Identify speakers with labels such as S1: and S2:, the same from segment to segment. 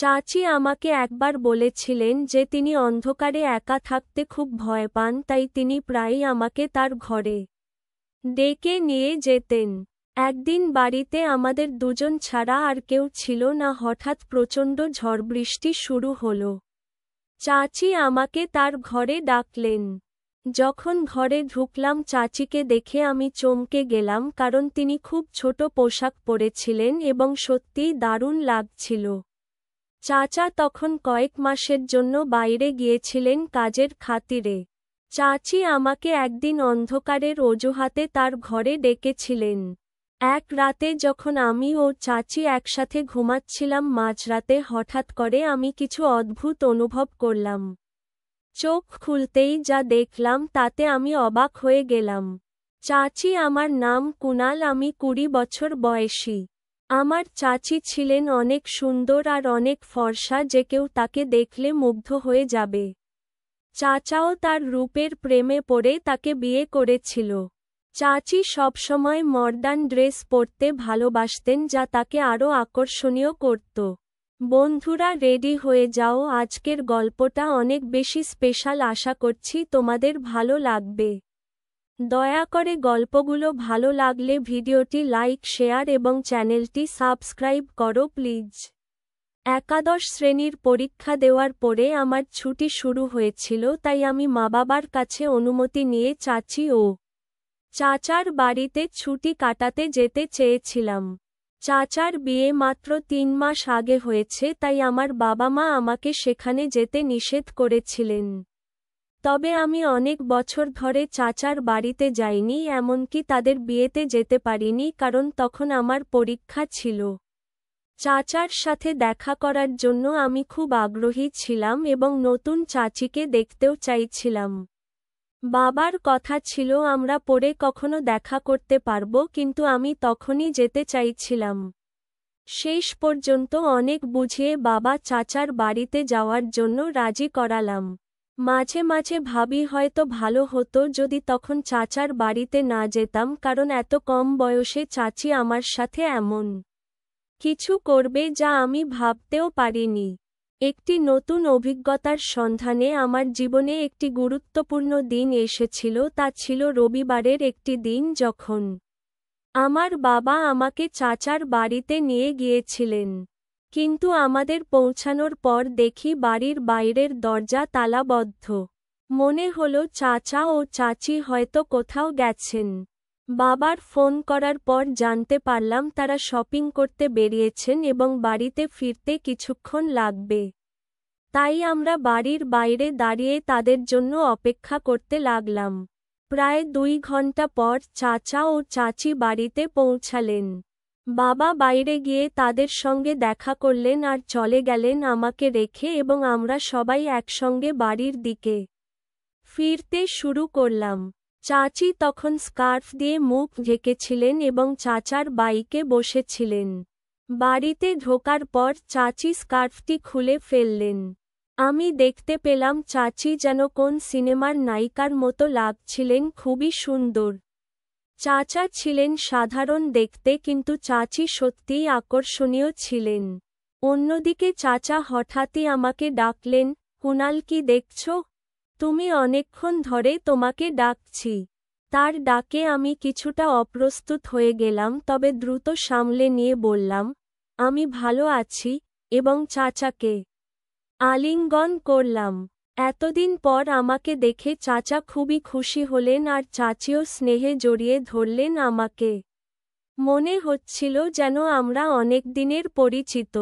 S1: চাচি আমাকে একবার বলেছিলেন যে তিনি অন্ধকারে একা থাকতে খুব ভয় পান, তাই তিনি প্রায়ই আমাকে তার ঘরে ডেকে নিয়ে যেতেন। একদিন বাড়িতে আমাদের দুজন ছাড়া আর কেউ ছিল না। হঠাৎ প্রচণ্ড ঝড়বৃষ্টি শুরু হলো। চাচি আমাকে তার ঘরে ডাকলেন। যখন ঘরে ঢুকলাম চাচিকে দেখে আমি চমকে গেলাম, কারণ তিনি খুব ছোট পোশাক পরেছিলেন এবং সত্যিই দারুণ লাগছিল। চাচা তখন কয়েক মাসের জন্য বাইরে গিয়েছিলেন কাজের খাতিরে। চাচি আমাকে একদিন অন্ধকারের অজুহাতে তার ঘরে ডেকেছিলেন। এক রাতে যখন আমি ও চাচি একসাথে ঘুমাচ্ছিলাম, মাঝরাতে হঠাৎ করে আমি কিছু অদ্ভুত অনুভব করলাম। চোখ খুলতেই যা দেখলাম তাতে আমি অবাক হয়ে গেলাম। চাচি, আমার নাম কুনাল, আমি 20 বছর বয়সী। আমার চাচি ছিলেন অনেক সুন্দর আর অনেক ফর্সা, যে কেউ তাকে দেখলে মুগ্ধ হয়ে যাবে। চাচাও তার রূপের প্রেমে পড়ে তাকে বিয়ে করেছিল। চাচি সবসময় মডার্ন ড্রেস পরতে ভালোবাসতেন, যা তাকে আরও আকর্ষণীয় করত। বন্ধুরা, রেডি হয়ে যাও, আজকের গল্পটা অনেক বেশি স্পেশাল। আশা করছি তোমাদের ভালো লাগবে। দয়া করে গল্পগুলো ভালো লাগলে ভিডিওটি লাইক, শেয়ার এবং চ্যানেলটি সাবস্ক্রাইব করো প্লিজ। একাদশ শ্রেণীর পরীক্ষা দেওয়ার পরে আমার ছুটি শুরু হয়েছিল, তাই আমি মা-বাবার কাছে অনুমতি নিয়ে চাচি ও চাচার বাড়িতে ছুটি কাটাতে যেতে চেয়েছিলাম। চাচার বিয়ে মাত্র 3 মাস আগে হয়েছে, তাই আমার বাবা-মা আমাকে সেখানে যেতে নিষেধ করেছিলেন। তবে আমি অনেক বছর ধরে চাচার বাড়িতে যাইনি, এমনকি তাদের বিয়েতে যেতে পারিনি, কারণ তখন আমার পরীক্ষা ছিল। চাচার সাথে দেখা করার জন্য আমি খুব আগ্রহী ছিলাম এবং নতুন চাচিকে দেখতেও চাইছিলাম। বাবার কথা ছিল আমরা পরে কখনো দেখা করতে পারব, কিন্তু আমি তখনই যেতে চাইছিলাম। শেষ পর্যন্ত অনেক বুঝিয়ে বাবা চাচার বাড়িতে যাওয়ার জন্য রাজি করালাম। মাঝে মাঝে ভাবি হয়তো ভালো হতো যদি তখন চাচার বাড়িতে না যেতাম, কারণ এত কম বয়সে চাচি আমার সাথে এমন কিছু করবে যা আমি ভাবতেও পারিনি। একটি নতুন অভিজ্ঞতার সন্ধানে আমার জীবনে একটি গুরুত্বপূর্ণ দিন এসেছিল। তা ছিল রবিবারের একটি দিন, যখন আমার বাবা আমাকে চাচার বাড়িতে নিয়ে গিয়েছিলেন। কিন্তু আমাদের পৌঁছানোর পর দেখি বাড়ির বাইরের দরজা তালাবদ্ধ। মনে হলো চাচা ও চাচি হয়তো কোথাও গেছেন। বাবার ফোন করার পর জানতে পারলাম তারা শপিং করতে বেরিয়েছেন এবং বাড়িতে ফিরতে কিছুক্ষণ লাগবে। তাই আমরা বাড়ির বাইরে দাঁড়িয়ে তাদের জন্য অপেক্ষা করতে লাগলাম। প্রায় 2 ঘন্টা পর চাচা ও চাচি বাড়িতে পৌঁছালেন। বাবা বাইরে গিয়ে তাদের সঙ্গে দেখা করলেন আর চলে গেলেন আমাকে রেখে, এবং আমরা সবাই একসঙ্গে বাড়ির দিকে ফিরতে শুরু করলাম। চাচি তখন স্কার্ফ দিয়ে মুখ ঢেকেছিলেন এবং চাচার বাইকে বসেছিলেন। বাড়িতে ঢোকার পর চাচি স্কার্ফটি খুলে ফেললেন। আমি দেখতে পেলাম চাচি যেন কোন সিনেমার নায়িকার মতো লাগছিলেন, খুবই সুন্দর। চাচা ছিলেন সাধারণ দেখতে, কিন্তু চাচি সত্যিই আকর্ষণীয় ছিলেন। অন্যদিকে চাচা হঠাৎই আমাকে ডাকলেন, কুনাল, কি দেখছো? তুমি অনেকক্ষণ ধরে তোমাকে ডাকছি। তার ডাকে আমি কিছুটা অপ্রস্তুত হয়ে গেলাম, তবে দ্রুত সামলে নিয়ে বললাম, আমি ভালো আছি, এবং চাচাকে আলিঙ্গন করলাম। এতদিন পর আমাকে দেখে চাচা খুবই খুশি হলেন আর চাচিও স্নেহে জড়িয়ে ধরলেন আমাকে। মনে হচ্ছিল যেন আমরা অনেক দিনের পরিচিত।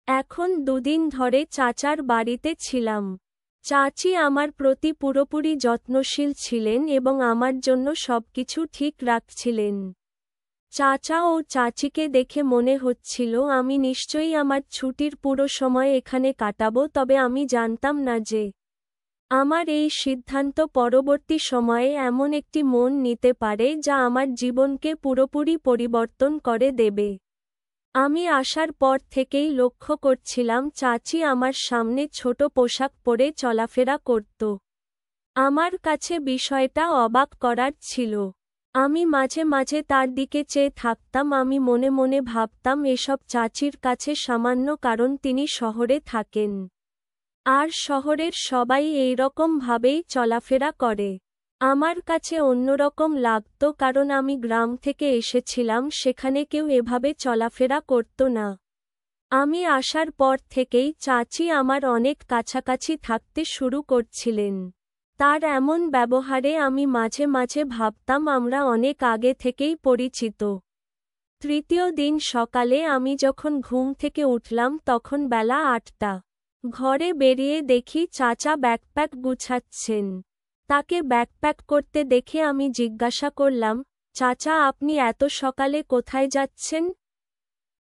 S1: এখন 2 দিন ধরে চাচার বাড়িতে ছিলাম। চাচি আমার প্রতি পুরোপুরি যত্নশীল ছিলেন এবং আমার জন্য সবকিছু ঠিক রাখছিলেন। চাচা ও চাচিকে দেখে মনে হচ্ছিল আমি নিশ্চয়ই আমার ছুটির পুরো সময় এখানে কাটাবো, তবে আমি জানতাম না যে আমার এই সিদ্ধান্ত পরবর্তী সময়ে এমন একটি মন নিতে পারে যা আমার জীবনকে পুরোপুরি পরিবর্তন করে দেবে। আমি আসার পর থেকেই লক্ষ্য করছিলাম চাচি আমার সামনে ছোট পোশাক পরে চলাফেরা করত। আমার কাছে বিষয়টা অবাক করার ছিল। আমি মাঝে মাঝে তার দিকে চেয়ে থাকতাম। আমি মনে মনে ভাবতাম এসব চাচির কাছে সামান্য, কারণ তিনি শহরে থাকেন। আর শহরের সবাই এইরকম ভাবেই চলাফেরা করে। আমার কাছে অন্যরকম লাগতো, কারণ আমি গ্রাম থেকে এসেছিলাম, সেখানে কেউ এভাবে চলাফেরা করত না। আমি আসার পর থেকেই চাচি আমার অনেক কাছাকাছি থাকতে শুরু করছিলেন। তার এমন ব্যবহারে আমি মাঝে মাঝে ভাবতাম আমরা অনেক আগে থেকেই পরিচিত। তৃতীয় দিন সকালে আমি যখন ঘুম থেকে উঠলাম তখন বেলা ৮টা। ঘরে বেরিয়ে দেখি চাচা ব্যাকপ্যাক গুছাচ্ছেন। তাকে ব্যাকপ্যাক করতে দেখে আমি জিজ্ঞাসা করলাম, চাচা আপনি এত সকালে কোথায় যাচ্ছেন?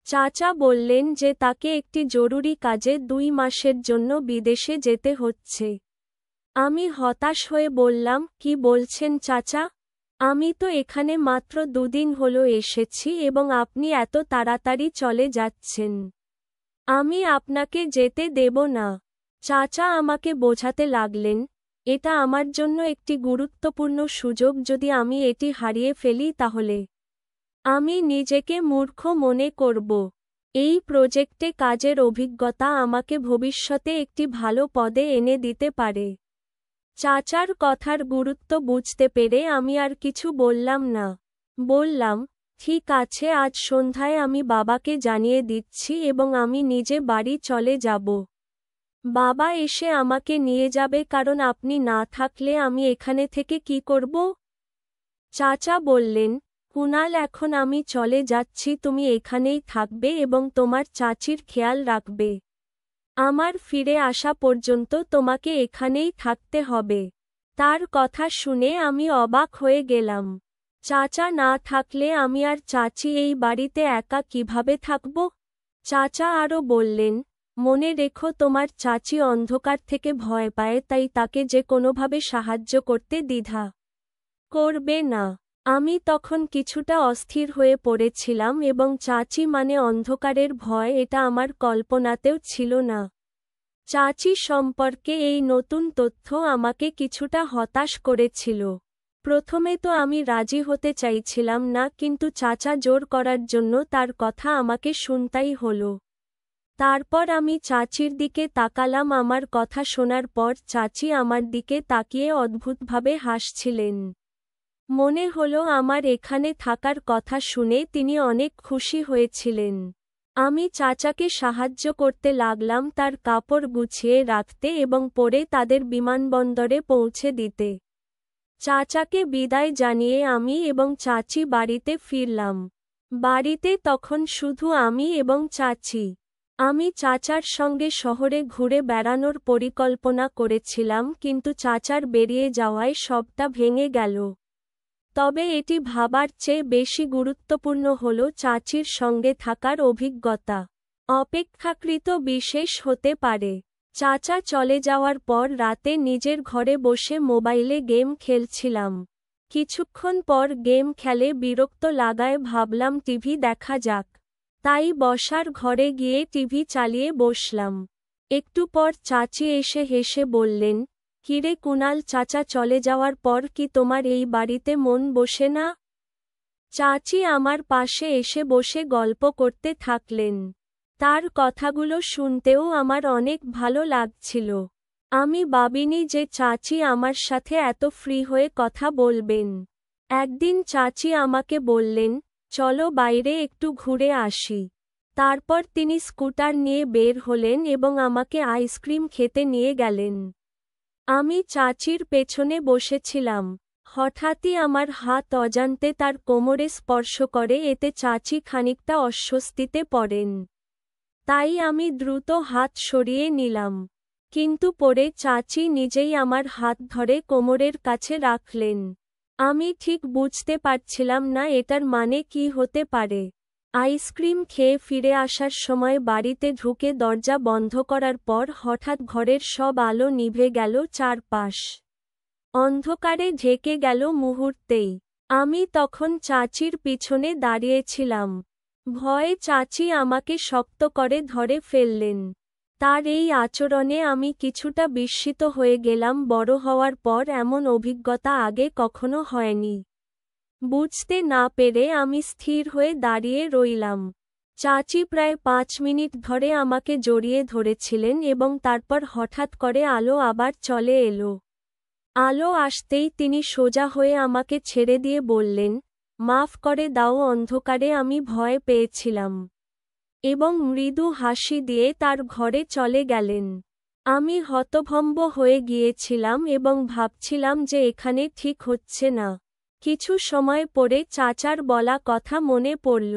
S1: চাচা বললেন যে তাকে একটি জরুরি কাজে ২ মাসের জন্য বিদেশে যেতে হচ্ছে। আমি হতাশ হয়ে বললাম, কি বলছেন চাচা? আমি তো এখানে মাত্র ২ দিন হলো এসেছি এবং আপনি এত তাড়াতাড়ি চলে যাচ্ছেন। আমি আপনাকে যেতে দেব না। চাচা আমাকে বোঝাতে লাগলেন, এটা আমার জন্য একটি গুরুত্বপূর্ণ সুযোগ, যদি আমি এটি হারিয়ে ফেলি তাহলে আমি নিজেকে মূর্খ মনে করব। এই প্রজেক্টে কাজের অভিজ্ঞতা আমাকে ভবিষ্যতে একটি ভালো পদে এনে দিতে পারে। চাচার কথার গুরুত্ব বুঝতে পেরে আমি আর কিছু বললাম না। বললাম, ঠিক আছে, আজ সন্ধ্যায় আমি বাবাকে জানিয়ে দিচ্ছি এবং আমি নিজে বাড়ি চলে যাব। বাবা এসে আমাকে নিয়ে যাবে, কারণ আপনি না থাকলে আমি এখানে থেকে কি করব? চাচা বললেন, কুনাল এখন আমি চলে যাচ্ছি, তুমি এখানেই থাকবে এবং তোমার চাচির খেয়াল রাখবে। আমার ফিরে আসা পর্যন্ত তোমাকে এখানেই থাকতে হবে। তার কথা শুনে আমি অবাক হয়ে গেলাম। চাচা না থাকলে আমি আর চাচি এই বাড়িতে একা কিভাবে থাকব? চাচা আরও বললেন, মনে রেখো তোমার চাচি অন্ধকার থেকে ভয় পায়, তাই তাকে যে কোনোভাবে সাহায্য করতে দ্বিধা করবে না। আমি তখন কিছুটা অস্থির হয়ে পড়েছিলাম এবং চাচি মানে অন্ধকারের ভয়, এটা আমার কল্পনাতেও ছিল না। চাচি সম্পর্কে এই নতুন তথ্য আমাকে কিছুটা হতাশ করেছিল। প্রথমে তো আমি রাজি হতে চাইছিলাম না, কিন্তু চাচা জোর করার জন্য তার কথা আমাকে শুনতেই হলো। তারপর আমি চাচির দিকে তাকালাম। আমার কথা শোনার পর চাচি আমার দিকে তাকিয়ে অদ্ভুতভাবে হাসছিলেন। মনে হলো আমার এখানে থাকার কথা শুনে তিনি অনেক খুশি হয়েছিলেন। আমি চাচাকে সাহায্য করতে লাগলাম তার কাপড় গুছিয়ে রাখতে এবং পরে তাদের বিমানবন্দরে পৌঁছে দিতে। চাচাকে বিদায় জানিয়ে আমি এবং চাচি বাড়িতে ফিরলাম। বাড়িতে তখন শুধু আমি এবং চাচি। আমি চাচার সঙ্গে শহরে ঘুরে বেড়ানোর পরিকল্পনা করেছিলাম, কিন্তু চাচার বেরিয়ে যাওয়ায় সবটা ভেঙে গেল। তবে এটি ভাবার চেয়ে বেশি গুরুত্বপূর্ণ হল চাচির সঙ্গে থাকার অভিজ্ঞতা। অপেক্ষাকৃত বিশেষ হতে পারে। চাচা চলে যাওয়ার পর রাতে নিজের ঘরে বসে মোবাইলে গেম খেলছিলাম। কিছুক্ষণ পর গেম খেলে বিরক্ত লাগায় ভাবলাম টিভি দেখা যাক। তাই বসার ঘরে গিয়ে টিভি চালিয়ে বসলাম। একটু পর চাচি এসে হেসে বললেন, কিরে কুনাল, চাচা চলে যাওয়ার পর কি তোমার এই বাড়িতে মন বসে না? চাচি আমার পাশে এসে বসে গল্প করতে থাকলেন। তার কথাগুলো শুনতেও আমার অনেক ভালো লাগছিল। আমি ভাবিনি যে চাচি আমার সাথে এত ফ্রি হয়ে কথা বলবেন। একদিন চাচি আমাকে বললেন, চলো বাইরে একটু ঘুরে আসি। তারপর তিনি স্কুটার নিয়ে বের হলেন এবং আমাকে আইসক্রিম খেতে নিয়ে গেলেন। আমি চাচির পেছনে বসেছিলাম। হঠাৎই আমার হাত অজান্তে তার কোমরে স্পর্শ করে, এতে চাচি খানিকটা অস্বস্তিতে পড়েন। তাই আমি দ্রুত হাত সরিয়ে নিলাম। কিন্তু পরে চাচি নিজেই আমার হাত ধরে কোমরের কাছে রাখলেন। আমি ঠিক বুঝতে পারছিলাম না এটার মানে কি হতে পারে। আইসক্রিম খেয়ে ফিরে আসার সময় বাড়িতে ঢুকে দরজা বন্ধ করার পর হঠাৎ ঘরের সব আলো নিভে গেল, চারপাশ অন্ধকারে ঢেকে গেল মুহূর্তেই। আমি তখন চাচির পিছনে দাঁড়িয়েছিলাম। ভয়ে চাচি আমাকে শক্ত করে ধরে ফেললেন। তার এই আচরণে আমি কিছুটা বিস্মিত হয়ে গেলাম। বড় হওয়ার পর এমন অভিজ্ঞতা আগে কখনো হয়নি। বুঝতে না পেরে আমি স্থির হয়ে দাঁড়িয়ে রইলাম। চাচি প্রায় 5 মিনিট ধরে আমাকে জড়িয়ে ধরেছিলেন এবং তারপর হঠাৎ করে আলো আবার চলে এলো। আলো আসতেই তিনি সোজা হয়ে আমাকে ছেড়ে দিয়ে বললেন, মাফ করে দাও, অন্ধকারে আমি ভয় পেয়েছিলাম। এবং মৃদু হাসি দিয়ে তার ঘরে চলে গেলেন। আমি হতভম্ব হয়ে গিয়েছিলাম এবং ভাবছিলাম যে এখানে ঠিক হচ্ছে না। কিছু সময় পরে চাচার বলা কথা মনে পড়ল।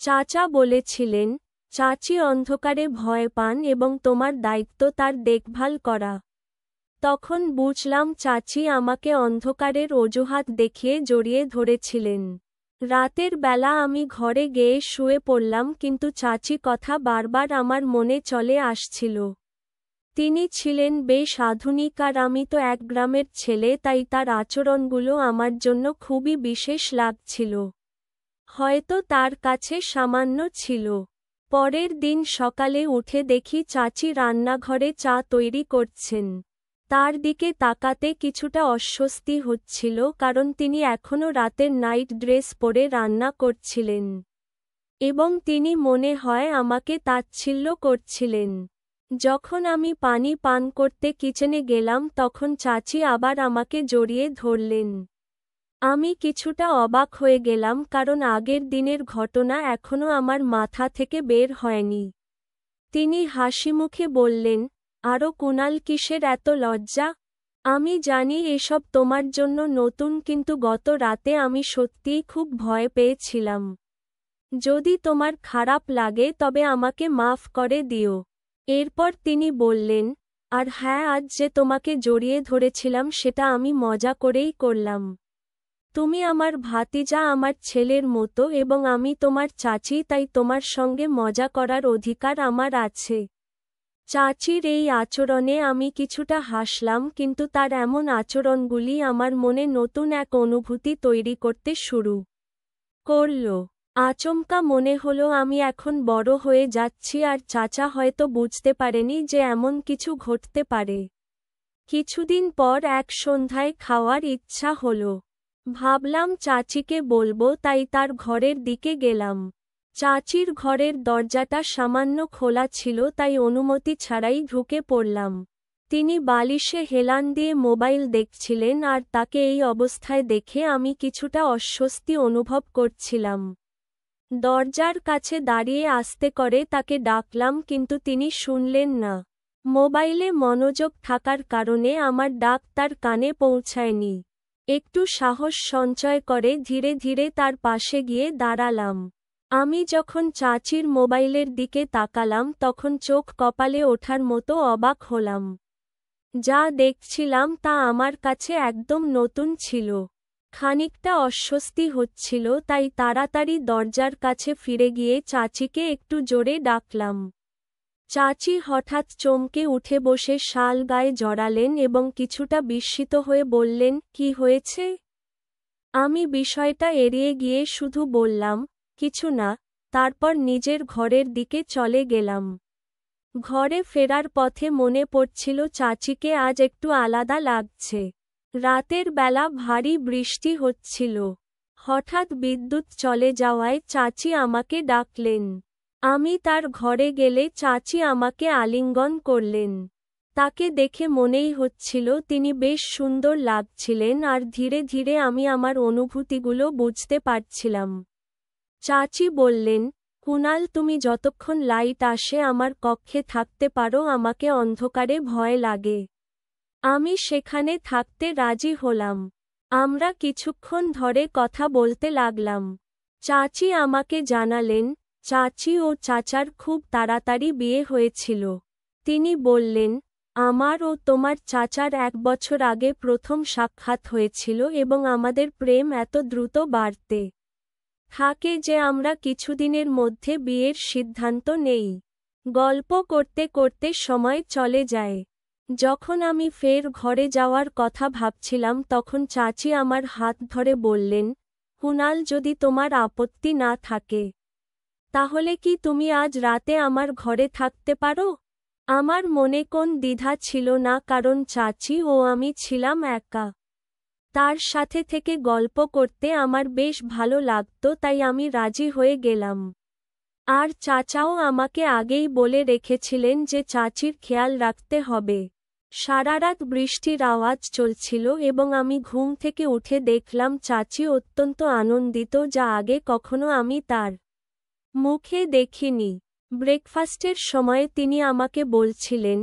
S1: চাচা বলেছিলেন, চাচি অন্ধকারে ভয় পান এবং তোমার দায়িত্ব তার দেখভাল করা। তখন বুঝলাম চাচি আমাকে অন্ধকারের অজুহাত দেখিয়ে জড়িয়ে ধরেছিলেন। রাতের বেলা আমি ঘরে গিয়ে শুয়ে পড়লাম, কিন্তু চাচি কথা বারবার আমার মনে চলে আসছিল। তিনি ছিলেন বেশ আধুনিক আর আমি তো এক গ্রামের ছেলে, তাই তার আচরণগুলো আমার জন্য খুবই বিশেষ লাগছিল। হয়তো তার কাছে সামান্য ছিল। পরের দিন সকালে উঠে দেখি চাচি রান্নাঘরে চা তৈরি করছেন। তার দিকে তাকাতে কিছুটা অস্বস্তি হচ্ছিল, কারণ তিনি এখনও রাতের নাইট ড্রেস পরে রান্না করছিলেন। এবং তিনি মনে হয় আমাকে তাচ্ছিল্য করছিলেন। যখন আমি পানি পান করতে কিচেনে গেলাম তখন চাচি আবার আমাকে জড়িয়ে ধরলেন। আমি কিছুটা অবাক হয়ে গেলাম, কারণ আগের দিনের ঘটনা এখনও আমার মাথা থেকে বের হয়নি। তিনি হাসিমুখে বললেন, আরও কুনাল, কিসের এত লজ্জা? আমি জানি এসব তোমার জন্য নতুন, কিন্তু গত রাতে আমি সত্যিই খুব ভয় পেয়েছিলাম। যদি তোমার খারাপ লাগে তবে আমাকে মাফ করে দিও। এরপর তিনি বললেন, আর হ্যাঁ, আজ যে তোমাকে জড়িয়ে ধরেছিলাম সেটা আমি মজা করেই করলাম। তুমি আমার ভাতিজা, আমার ছেলের মতো, এবং আমি তোমার চাচি, তাই তোমার সঙ্গে মজা করার অধিকার আমার আছে। চাচির এই আচরণে আমি কিছুটা হাসলাম, কিন্তু তার এমন আচরণগুলি আমার মনে নতুন এক অনুভূতি তৈরি করতে শুরু করল। আচমকা মনে হলো আমি এখন বড় হয়ে যাচ্ছি, আর চাচা হয়তো বুঝতে পারেনি যে এমন কিছু ঘটতে পারে। কিছুদিন পর এক সন্ধ্যায় খাওয়ার ইচ্ছা হলো। ভাবলাম চাচিকে বলবো, তাই তার ঘরের দিকে গেলাম। চাচির ঘরের দরজাটা সামান্য খোলা ছিল, তাই অনুমতি ছাড়াই ঢুকে পড়লাম। তিনি বালিশে হেলান দিয়ে মোবাইল দেখছিলেন, আর তাকে এই অবস্থায় দেখে আমি কিছুটা অস্বস্তি অনুভব করছিলাম। দরজার কাছে দাঁড়িয়ে আস্তে করে তাকে ডাকলাম, কিন্তু তিনি শুনলেন না। মোবাইলে মনোযোগ থাকার কারণে আমার ডাক তার কানে পৌঁছায়নি। একটু সাহস সঞ্চয় করে ধীরে ধীরে তার পাশে গিয়ে দাঁড়ালাম। আমি যখন চাচির মোবাইলের দিকে তাকালাম তখন চোখ কপালে ওঠার মতো অবাক হলাম। যা দেখছিলাম তা আমার কাছে একদম নতুন ছিল। খানিকটা অস্বস্তি হচ্ছিল, তাই তাড়াতাড়ি দরজার কাছে ফিরে গিয়ে চাচিকে একটু জোরে ডাকলাম। চাচি হঠাৎ চমকে উঠে বসে শাল গায়ে জড়ালেন এবং কিছুটা বিস্মিত হয়ে বললেন, কি হয়েছে? আমি বিষয়টা এড়িয়ে গিয়ে শুধু বললাম, কিছু না। তারপর নিজের ঘরের দিকে চলে গেলাম। ঘরে ফেরার পথে মনে পড়ছিল চাচিকে আজ একটু আলাদা লাগছে। রাতের বেলা ভারী বৃষ্টি হচ্ছিল। হঠাৎ বিদ্যুৎ চলে যাওয়ায় চাচি আমাকে ডাকলেন। আমি তার ঘরে গেলে চাচি আমাকে আলিঙ্গন করলেন। তাকে দেখে মনেই হচ্ছিল তিনি বেশ সুন্দর লাগছিলেন, আর ধীরে ধীরে আমি আমার অনুভূতিগুলো বুঝতে পারছিলাম। চাচি বললেন, কুনাল, তুমি যতক্ষণ লাইট আসে আমার কক্ষে থাকতে পারো, আমাকে অন্ধকারে ভয় লাগে। আমি সেখানে থাকতে রাজি হলাম। আমরা কিছুক্ষণ ধরে কথা বলতে লাগলাম। চাচি আমাকে জানালেন, চাচি ও চাচার খুব তাড়াতাড়ি বিয়ে হয়েছিল। তিনি বললেন, আমার ও তোমার চাচার 1 বছর আগে প্রথম সাক্ষাৎ হয়েছিল এবং আমাদের প্রেম এত দ্রুত বাড়তে থাকে যে আমরা কিছুদিনের মধ্যে বিয়ের সিদ্ধান্ত নেই। গল্প করতে করতে সময় চলে যায়। যখন আমি ফের ঘরে যাওয়ার কথা ভাবছিলাম তখন চাচি আমার হাত ধরে বললেন, কুনাল, যদি তোমার আপত্তি না থাকে তাহলে কি তুমি আজ রাতে আমার ঘরে থাকতে পারো? আমার মনে কোন দ্বিধা ছিল না, কারণ চাচি ও আমি ছিলাম একা। তার সাথে থেকে গল্প করতে আমার বেশ ভালো লাগতো, তাই আমি রাজি হয়ে গেলাম। আর চাচাও আমাকে আগেই বলে রেখেছিলেন যে চাচির খেয়াল রাখতে হবে। সারারাত বৃষ্টির আওয়াজ চলছিল এবং আমি ঘুম থেকে উঠে দেখলাম চাচি অত্যন্ত আনন্দিত, যা আগে কখনো আমি তার মুখে দেখিনি। ব্রেকফাস্টের সময় তিনি আমাকে বলছিলেন,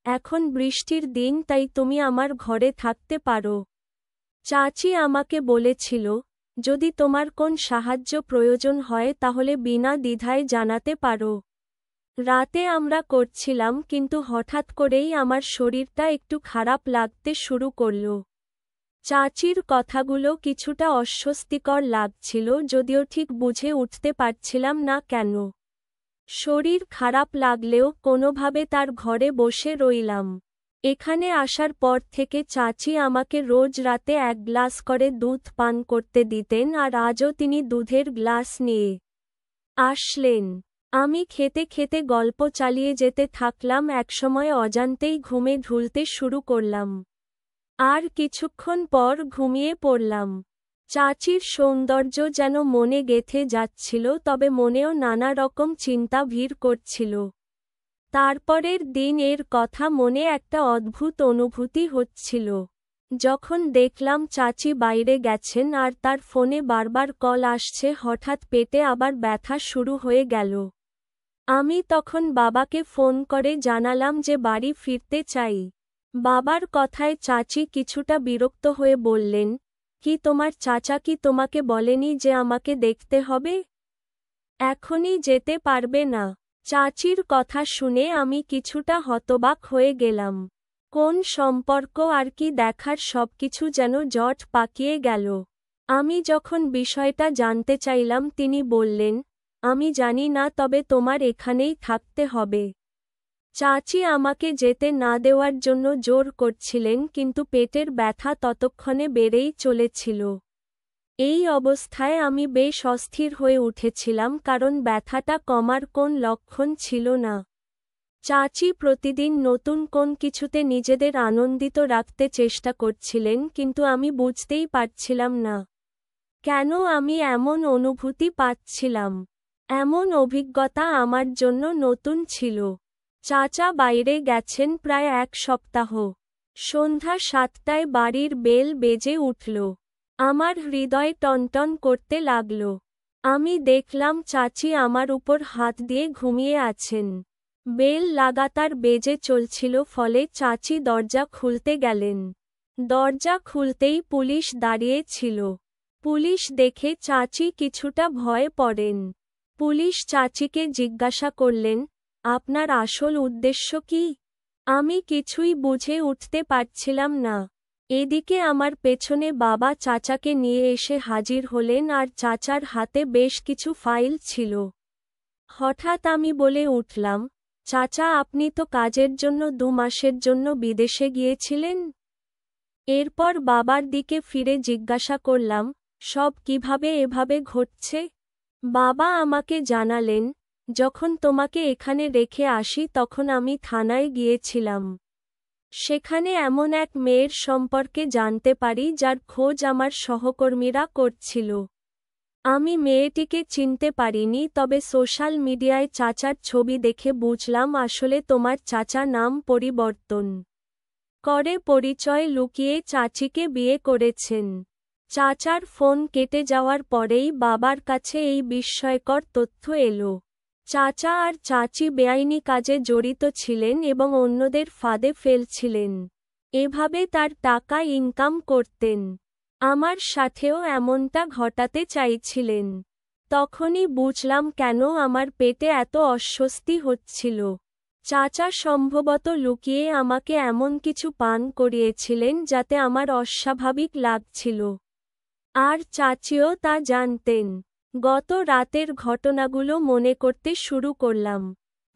S1: এখন বৃষ্টির দিন, তাই তুমি আমার ঘরে থাকতে পারো। চাচি আমাকে বলেছিল, যদি তোমার কোন সাহায্য প্রয়োজন হয় তাহলে বিনা দ্বিধায় জানাতে পারো। রাতে আমরা করছিলাম, কিন্তু হঠাৎ করেই আমার শরীরটা একটু খারাপ লাগতে শুরু করল। চাচির কথাগুলো কিছুটা অস্বস্তিকর লাগছিল, যদিও ঠিক বুঝে উঠতে পারছিলাম না কেন। শরীর খারাপ লাগলেও কোনোভাবে তার ঘরে বসে রইলাম। এখানে আসার পর থেকে চাচি আমাকে রোজ রাতে 1 গ্লাস করে দুধ পান করতে দিতেন, আর আজও তিনি দুধের গ্লাস নিয়ে আসলেন। আমি খেতে খেতে গল্প চালিয়ে যেতে থাকলাম, একসময় অজান্তেই ঘুমে ঢুলতে শুরু করলাম। আর কিছুক্ষণ পর ঘুমিয়ে পড়লাম। চাচির সৌন্দর্য যেন মনে গেঁথে যাচ্ছিল, তবে মনেও নানা রকম চিন্তা ভিড় করছিল। তারপরের দিন এর কথা মনে একটা অদ্ভুত অনুভূতি হচ্ছিল। যখন দেখলাম চাচি বাইরে গেছেন আর তার ফোনে বারবার কল আসছে, হঠাৎ পেটে আবার ব্যথা শুরু হয়ে গেল। আমি তখন বাবাকে ফোন করে জানালাম যে বাড়ি ফিরতে চাই। বাবার কথায় চাচি কিছুটা বিরক্ত হয়ে বললেন, কি তোমার চাচা কি তোমাকে বলেনি যে আমাকে দেখতে হবে? এখনই যেতে পারবে না? চাচির কথা শুনে আমি কিছুটা হতবাক হয়ে গেলাম। কোন সম্পর্ক আর কি দেখার, সবকিছু যেন জট পাকিয়ে গেল। আমি যখন বিষয়টা জানতে চাইলাম তিনি বললেন, আমি জানি না, তবে তোমার এখানেই থাকতে হবে। চাচি আমাকে যেতে না দেওয়ার জন্য জোর করছিলেন, কিন্তু পেটের ব্যথা ততক্ষণে বেড়েই চলেছিল। এই অবস্থায় আমি বেশ অস্থির হয়ে উঠেছিলাম, কারণ ব্যথাটা কমার কোন লক্ষণ ছিল না। চাচি প্রতিদিন নতুন কোন কিছুতে নিজেদের আনন্দিত রাখতে চেষ্টা করছিলেন, কিন্তু আমি বুঝতেই পারছিলাম না কেন আমি এমন অনুভূতি পাচ্ছিলাম। এমন অভিজ্ঞতা আমার জন্য নতুন ছিল। চাচা বাইরে গেছেন প্রায় 1 সপ্তাহ। সন্ধ্যা 7টায় বাড়ির বেল বেজে উঠল। আমার হৃদয় টনটন করতে লাগল। আমি দেখলাম চাচি আমার উপর হাত দিয়ে ঘুমিয়ে আছেন। বেল লাগাতার বেজে চলছিল, ফলে চাচি দরজা খুলতে গেলেন। দরজা খুলতেই পুলিশ দাঁড়িয়ে ছিল। পুলিশ দেখে চাচি কিছুটা ভয় পড়েন। পুলিশ চাচিকে জিজ্ঞাসা করলেন, আপনার আসল উদ্দেশ্য কি? আমি কিছুই বুঝে উঠতে পারছিলাম না। এদিকে আমার পেছনে বাবা চাচাকে নিয়ে এসে হাজির হলেন, আর চাচার হাতে বেশ কিছু ফাইল ছিল। হঠাৎ আমি বলে উঠলাম, চাচা, আপনি তো কাজের জন্য 2 মাসের জন্য বিদেশে গিয়েছিলেন। এরপর বাবার দিকে ফিরে জিজ্ঞাসা করলাম, সব কিভাবে এভাবে ঘটছে? বাবা আমাকে জানালেন, যখন তোমাকে এখানে রেখে আসি তখন আমি থানায় গিয়েছিলাম। সেখানে এমন এক মেয়ের সম্পর্কে জানতে পারি যার খোঁজ আমার সহকর্মীরা করছিল। আমি মেয়েটিকে চিনতে পারিনি, তবে সোশ্যাল মিডিয়ায় চাচার ছবি দেখে বুঝলাম আসলে তোমার চাচা নাম পরিবর্তন করে পরিচয় লুকিয়ে চাচিকে বিয়ে করেছেন। চাচার ফোন কেটে যাওয়ার পরেই বাবার কাছে এই বিস্ময়কর তথ্য এলো। চাচা আর চাচি বেআইনি কাজে জড়িত ছিলেন এবং অন্যদের ফাঁদে ফেলছিলেন। এভাবে তার টাকা ইনকাম করতেন। আমার সাথেও এমনটা ঘটাতে চাইছিলেন। তখনই বুঝলাম কেন আমার পেটে এত অস্বস্তি হচ্ছিল। চাচা সম্ভবত লুকিয়ে আমাকে এমন কিছু পান করিয়েছিলেন যাতে আমার অস্বাভাবিক লাগছিল। আর চাচিও তা জানতেন। গত রাতের ঘটনাগুলো মনে করতে শুরু করলাম।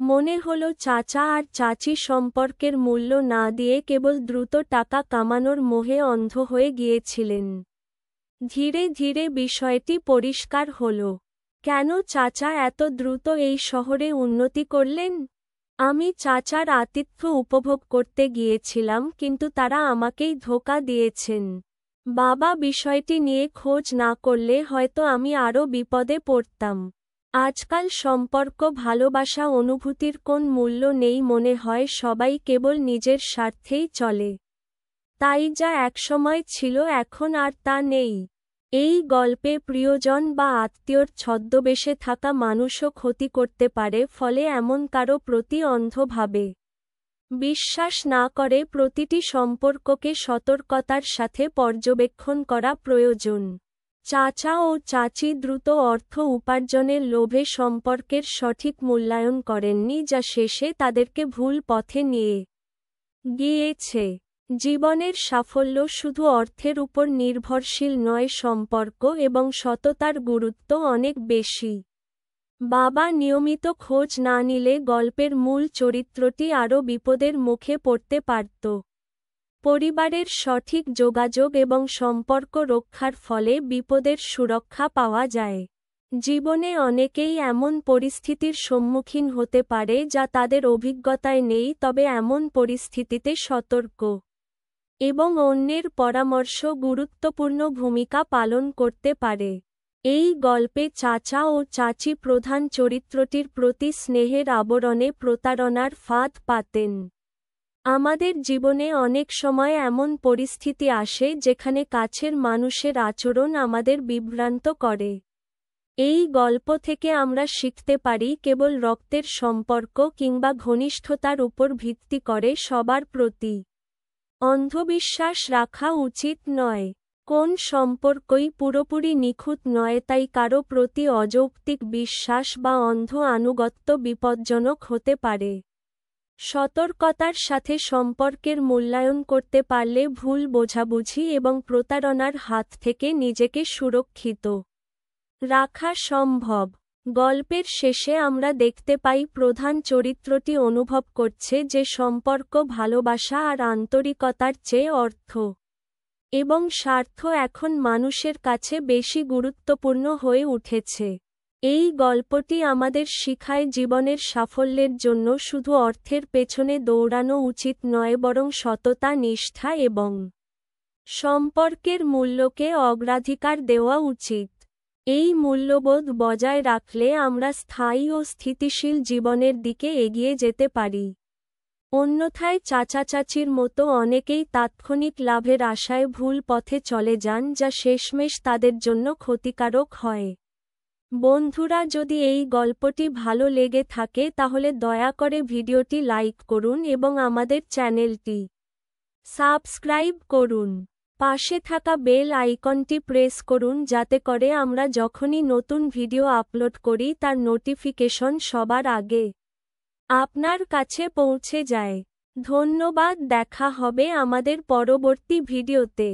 S1: মনে হলো চাচা আর চাচি সম্পর্কের মূল্য না দিয়ে কেবল দ্রুত টাকা কামানোর মোহে অন্ধ হয়ে গিয়েছিলেন। ধীরে ধীরে বিষয়টি পরিষ্কার হলো। কেন চাচা এত দ্রুত এই শহরে উন্নতি করলেন? আমি চাচার আতিথ্য উপভোগ করতে গিয়েছিলাম, কিন্তু তারা আমাকেই ধোঁকা দিয়েছেন। বাবা বিষয়টি নিয়ে খোঁজ না করলে হয়তো আমি আরও বিপদে পড়তাম। আজকাল সম্পর্ক, ভালোবাসা, অনুভূতির কোন মূল্য নেই, মনে হয় সবাই কেবল নিজের স্বার্থেই চলে। তাই যা একসময় ছিল এখন আর তা নেই। এই গল্পে প্রিয়জন বা আত্মীয়র ছদ্মবেশে থাকা মানুষও ক্ষতি করতে পারে, ফলে এমন কারো প্রতি অন্ধভাবে বিশ্বাস না করে প্রতিটি সম্পর্ককে সতর্কতার সাথে পর্যবেক্ষণ করা প্রয়োজন। চাচা ও চাচি দ্রুত অর্থ উপার্জনের লোভে সম্পর্কের সঠিক মূল্যায়ন করেননি, যা শেষে তাদেরকে ভুল পথে নিয়ে গিয়েছে। জীবনের সাফল্য শুধু অর্থের উপর নির্ভরশীল নয়, সম্পর্ক এবং সততার গুরুত্ব অনেক বেশি। বাবা নিয়মিত খোঁজ না নিলে গল্পের মূল চরিত্রটি আরও বিপদের মুখে পড়তে পারত। পরিবারের সঠিক যোগাযোগ এবং সম্পর্ক রক্ষার ফলে বিপদের সুরক্ষা পাওয়া যায়। জীবনে অনেকেই এমন পরিস্থিতির সম্মুখীন হতে পারে যা তাদের অভিজ্ঞতায় নেই, তবে এমন পরিস্থিতিতে সতর্ক এবং অন্যের পরামর্শ গুরুত্বপূর্ণ ভূমিকা পালন করতে পারে। এই গল্পে চাচা ও চাচি প্রধান চরিত্রটির প্রতি স্নেহের আবরণে প্রতারণার ফাঁদ পাতেন। আমাদের জীবনে অনেক সময় এমন পরিস্থিতি আসে যেখানে কাছের মানুষের আচরণ আমাদের বিভ্রান্ত করে। এই গল্প থেকে আমরা শিখতে পারি, কেবল রক্তের সম্পর্ক কিংবা ঘনিষ্ঠতার উপর ভিত্তি করে সবার প্রতি অন্ধবিশ্বাস রাখা উচিত নয়। কোন সম্পর্কই পুরোপুরি নিখুঁত নয়, তাই কারো প্রতি অযৌক্তিক বিশ্বাস বা অন্ধ আনুগত্য বিপজ্জনক হতে পারে। সতর্কতার সাথে সম্পর্কের মূল্যায়ন করতে পারলে ভুল বোঝাবুঝি এবং প্রতারণার হাত থেকে নিজেকে সুরক্ষিত রাখা সম্ভব। গল্পের শেষে আমরা দেখতে পাই প্রধান চরিত্রটি অনুভব করছে যে সম্পর্ক ভালোবাসা আর আন্তরিকতার চেয়ে অর্থ এবং স্বার্থ এখন মানুষের কাছে বেশি গুরুত্বপূর্ণ হয়ে উঠেছে। এই গল্পটি আমাদের শিখায়, জীবনের সাফল্যের জন্য শুধু অর্থের পেছনে দৌড়ানো উচিত নয়, বরং সততা, নিষ্ঠা এবং সম্পর্কের মূল্যকে অগ্রাধিকার দেওয়া উচিত। এই মূল্যবোধ বজায় রাখলে আমরা স্থায়ী ও স্থিতিশীল জীবনের দিকে এগিয়ে যেতে পারি। অন্যথায় চাচা চাচির মতো অনেকেই তাৎক্ষণিক লাভের আশায় ভুল পথে চলে যান, যা শেষমেশ তাদের জন্য ক্ষতিকারক হয়। বন্ধুরা, যদি এই গল্পটি ভালো লেগে থাকে তাহলে দয়া করে ভিডিওটি লাইক করুন এবং আমাদের চ্যানেলটি সাবস্ক্রাইব করুন। পাশে থাকা বেল আইকনটি প্রেস করুন যাতে করে আমরা যখনই নতুন ভিডিও আপলোড করি তার নোটিফিকেশন সবার আগে আপনার কাছে পৌঁছে যায়। ধন্যবাদ, দেখা হবে আমাদের পরবর্তী ভিডিওতে।